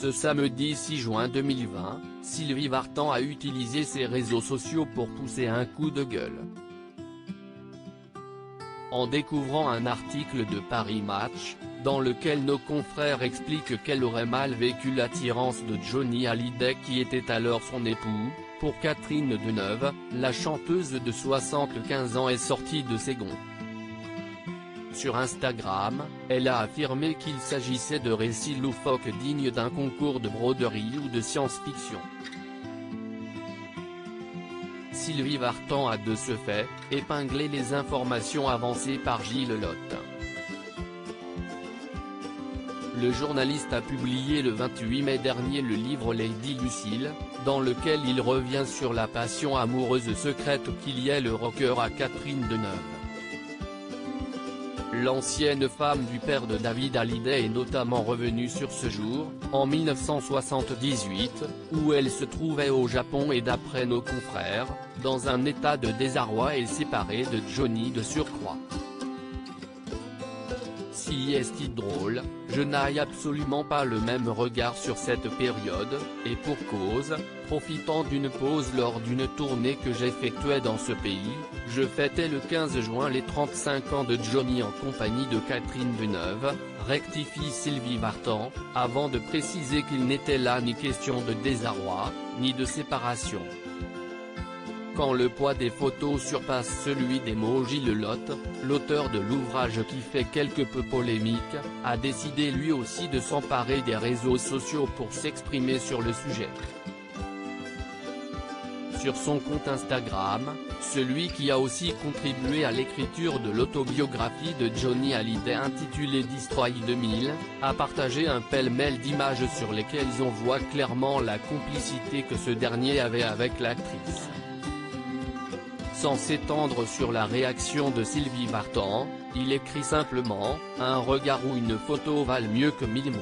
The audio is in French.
Ce samedi 6 juin 2020, Sylvie Vartan a utilisé ses réseaux sociaux pour pousser un coup de gueule. En découvrant un article de Paris Match, dans lequel nos confrères expliquent qu'elle aurait mal vécu l'attirance de Johnny Hallyday qui était alors son époux, pour Catherine Deneuve, la chanteuse de 75 ans est sortie de ses gonds. Sur Instagram, elle a affirmé qu'il s'agissait de récits loufoques dignes d'un concours de broderie ou de science-fiction. Sylvie Vartan a de ce fait, épinglé les informations avancées par Gilles Lotte. Le journaliste a publié le 28 mai dernier le livre Lady Lucille, dans lequel il revient sur la passion amoureuse secrète qui liait le rocker à Catherine Deneuve. L'ancienne femme du père de David Hallyday est notamment revenue sur ce jour, en 1978, où elle se trouvait au Japon et d'après nos confrères, dans un état de désarroi et séparée de Johnny de surcroît. Si est-il drôle, je n'ai absolument pas le même regard sur cette période, et pour cause, profitant d'une pause lors d'une tournée que j'effectuais dans ce pays, je fêtais le 15 juin les 35 ans de Johnny en compagnie de Catherine Deneuve, rectifie Sylvie Vartan, avant de préciser qu'il n'était là ni question de désarroi, ni de séparation. Quand le poids des photos surpasse celui des mots, Gilles Lotte, l'auteur de l'ouvrage qui fait quelque peu polémique, a décidé lui aussi de s'emparer des réseaux sociaux pour s'exprimer sur le sujet. Sur son compte Instagram, celui qui a aussi contribué à l'écriture de l'autobiographie de Johnny Hallyday intitulée Destroy 2000, a partagé un pêle-mêle d'images sur lesquelles on voit clairement la complicité que ce dernier avait avec l'actrice. Sans s'étendre sur la réaction de Sylvie Vartan, il écrit simplement « Un regard ou une photo valent mieux que 1000 mots ».